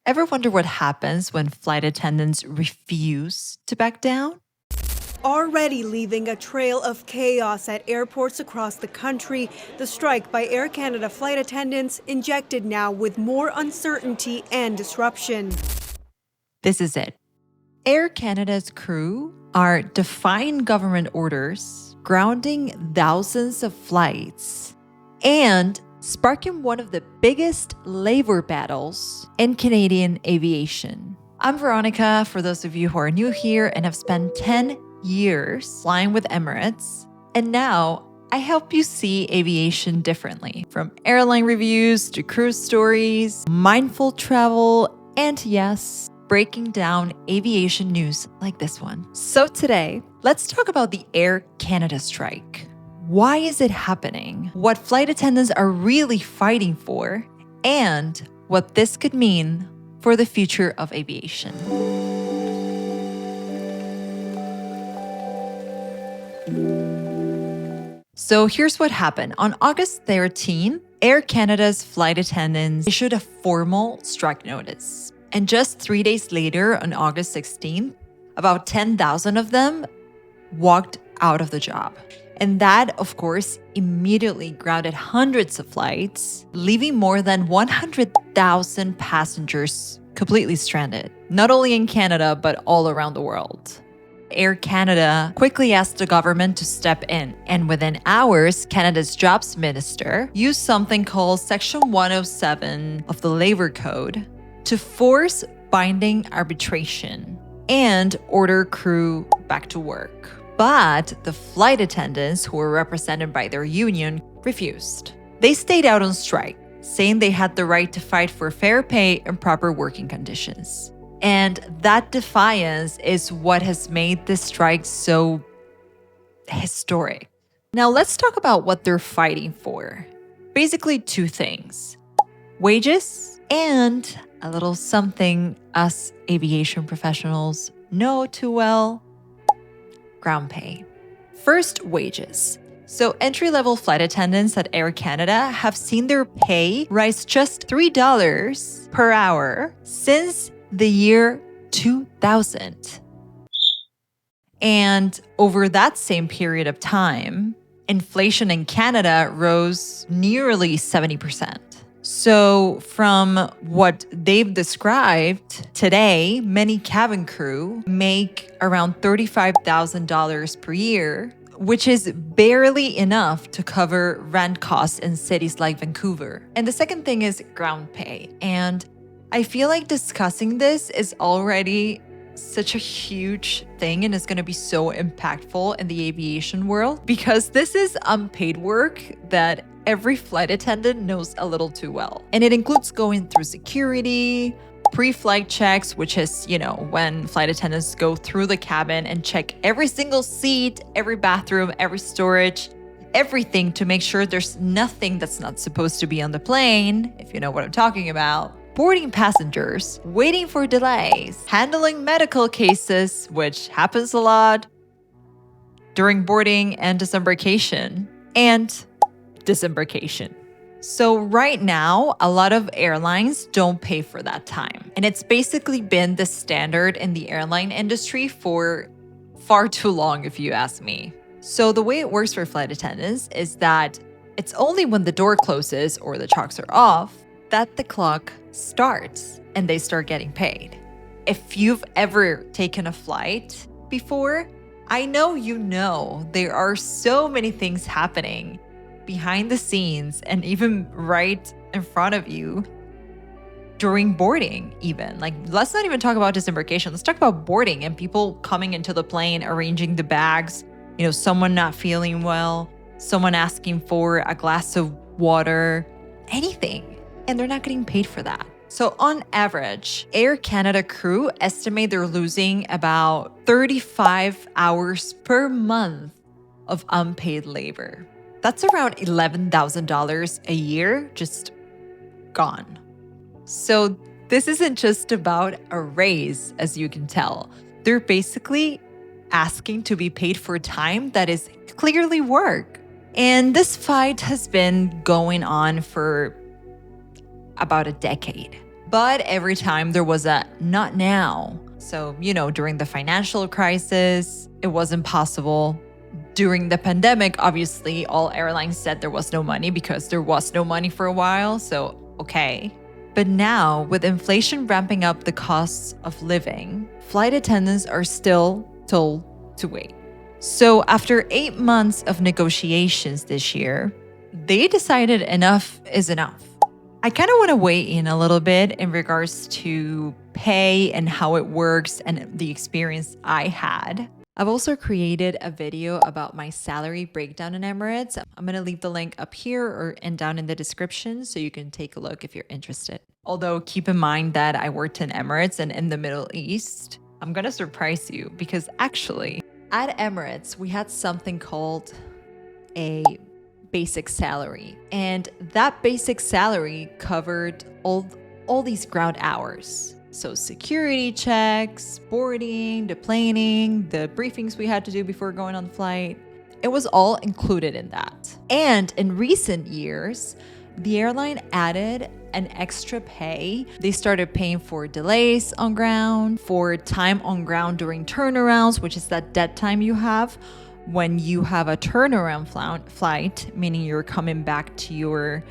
Ever wonder what happens when flight attendants refuse to back down? Already leaving a trail of chaos at airports across the country, the strike by Air Canada flight attendants injected now with more uncertainty and disruption. This is it. Air Canada's crew are defying government orders, grounding thousands of flights, and sparking one of the biggest labor battles in Canadian aviation. I'm Veronica, for those of you who are new here and have spent 10 years flying with Emirates. And now I help you see aviation differently, from airline reviews to cruise stories, mindful travel, and yes, breaking down aviation news like this one. So today, let's talk about the Air Canada strike. Why is it happening? What flight attendants are really fighting for? And what this could mean for the future of aviation. So here's what happened. On August 13th, Air Canada's flight attendants issued a formal strike notice. And just 3 days later, on August 16th, about 10,000 of them walked out of the job. And that, of course, immediately grounded hundreds of flights, leaving more than 100,000 passengers completely stranded, not only in Canada, but all around the world. Air Canada quickly asked the government to step in, and within hours, Canada's jobs minister used something called Section 107 of the Labor Code to force binding arbitration and order crew back to work. But the flight attendants, who were represented by their union, refused. They stayed out on strike, saying they had the right to fight for fair pay and proper working conditions. And that defiance is what has made this strike so historic. Now let's talk about what they're fighting for. Basically two things: wages and a little something us aviation professionals know too well: ground pay. First, wages. So entry-level flight attendants at Air Canada have seen their pay rise just $3 per hour since the year 2000. And over that same period of time, inflation in Canada rose nearly 70%. So from what they've described today, many cabin crew make around $35,000 per year, which is barely enough to cover rent costs in cities like Vancouver. And the second thing is ground pay. And I feel like discussing this is already such a huge thing and is going to be so impactful in the aviation world, because this is unpaid work that every flight attendant knows a little too well. And it includes going through security, pre-flight checks, which is, when flight attendants go through the cabin and check every single seat, every bathroom, every storage, everything to make sure there's nothing that's not supposed to be on the plane, if you know what I'm talking about. Boarding passengers, waiting for delays, handling medical cases, which happens a lot during boarding and disembarkation, and disembarkation. So right now, a lot of airlines don't pay for that time. And it's basically been the standard in the airline industry for far too long, if you ask me. So the way it works for flight attendants is that it's only when the door closes or the chocks are off that the clock starts and they start getting paid. If you've ever taken a flight before, I know there are so many things happening behind the scenes and even right in front of you during boarding even. Like, let's not even talk about disembarkation. Let's talk about boarding and people coming into the plane, arranging the bags, someone not feeling well, someone asking for a glass of water, anything. And they're not getting paid for that. So on average, Air Canada crew estimate they're losing about 35 hours per month of unpaid labor. That's around $11,000 a year just gone. So this isn't just about a raise, as you can tell. They're basically asking to be paid for time that is clearly work. And this fight has been going on for about a decade. But every time there was a not now. So, during the financial crisis, it wasn't possible. During the pandemic, obviously, all airlines said there was no money because there was no money for a while. So, okay. But now, with inflation ramping up the costs of living, flight attendants are still told to wait. So, after 8 months of negotiations this year, they decided enough is enough. I kind of want to weigh in a little bit in regards to pay and how it works and the experience I had. I've also created a video about my salary breakdown in Emirates. I'm going to leave the link up here and down in the description so you can take a look if you're interested. Although keep in mind that I worked in Emirates and in the Middle East. I'm going to surprise you because actually at Emirates, we had something called a basic salary. And that basic salary covered all these ground hours. So security checks, boarding, deplaning, the briefings we had to do before going on the flight. It was all included in that. And in recent years, the airline added an extra pay. They started paying for delays on ground, for time on ground during turnarounds, which is that dead time you have when you have a turnaround flight, meaning you're coming back to your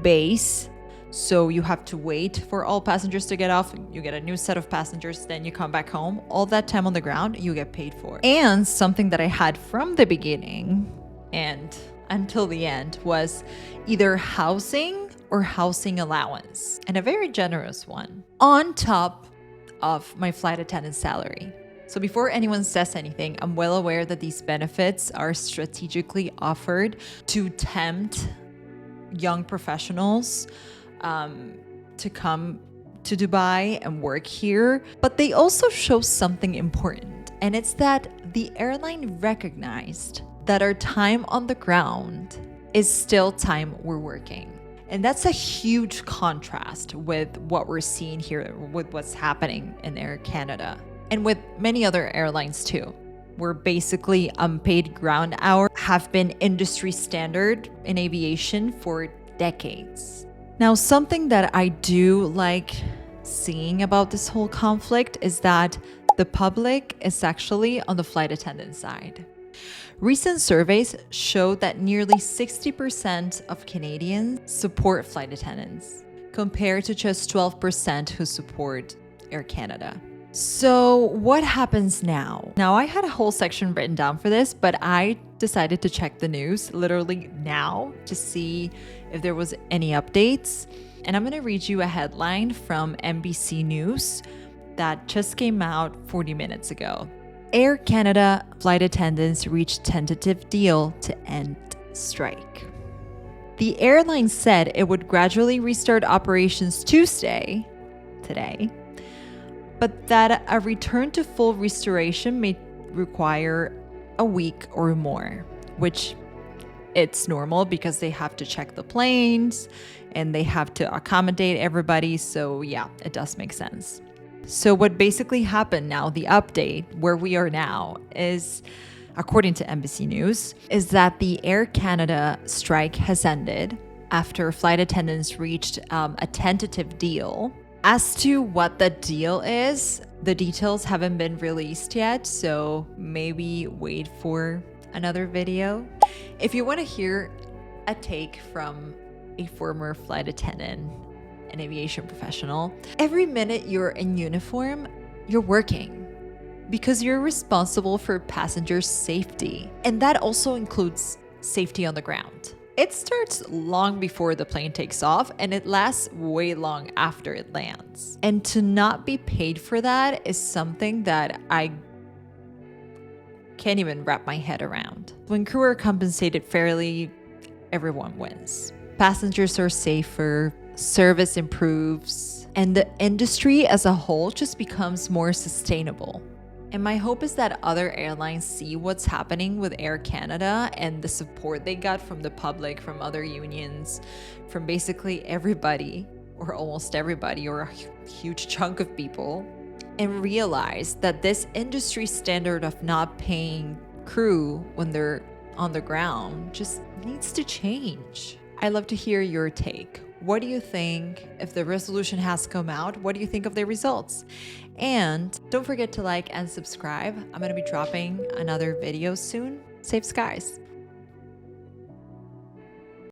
base. So you have to wait for all passengers to get off. You get a new set of passengers, then you come back home. All that time on the ground, you get paid for. And something that I had from the beginning and until the end was either housing or housing allowance, and a very generous one, on top of my flight attendant salary. So before anyone says anything, I'm well aware that these benefits are strategically offered to tempt young professionals to come to Dubai and work here. But they also show something important, and it's that the airline recognized that our time on the ground is still time we're working. And that's a huge contrast with what we're seeing here, with what's happening in Air Canada and with many other airlines too, where basically unpaid ground hours have been industry standard in aviation for decades. Now, something that I do like seeing about this whole conflict is that the public is actually on the flight attendant side. Recent surveys show that nearly 60% of Canadians support flight attendants, compared to just 12% who support Air Canada. So what happens now? Now, I had a whole section written down for this, but I decided to check the news literally now to see if there was any updates. And I'm going to read you a headline from NBC News that just came out 40 minutes ago. Air Canada flight attendants reach tentative deal to end strike. The airline said it would gradually restart operations today, but that a return to full restoration may require a week or more, which it's normal because they have to check the planes and they have to accommodate everybody. So yeah, it does make sense. So what basically happened now, the update where we are now is, according to NBC News, is that the Air Canada strike has ended after flight attendants reached a tentative deal. As to what the deal is, the details haven't been released yet, so maybe wait for another video. If you want to hear a take from a former flight attendant, an aviation professional, every minute you're in uniform, you're working because you're responsible for passengers' safety. And that also includes safety on the ground. It starts long before the plane takes off and it lasts way long after it lands. And to not be paid for that is something that I can't even wrap my head around. When crew are compensated fairly, everyone wins. Passengers are safer, service improves, and the industry as a whole just becomes more sustainable. And my hope is that other airlines see what's happening with Air Canada and the support they got from the public, from other unions, from basically everybody, or almost everybody, or a huge chunk of people, and realize that this industry standard of not paying crew when they're on the ground just needs to change. I'd love to hear your take. What do you think if the resolution has come out? What do you think of the results? And don't forget to like and subscribe. I'm going to be dropping another video soon. Safe skies.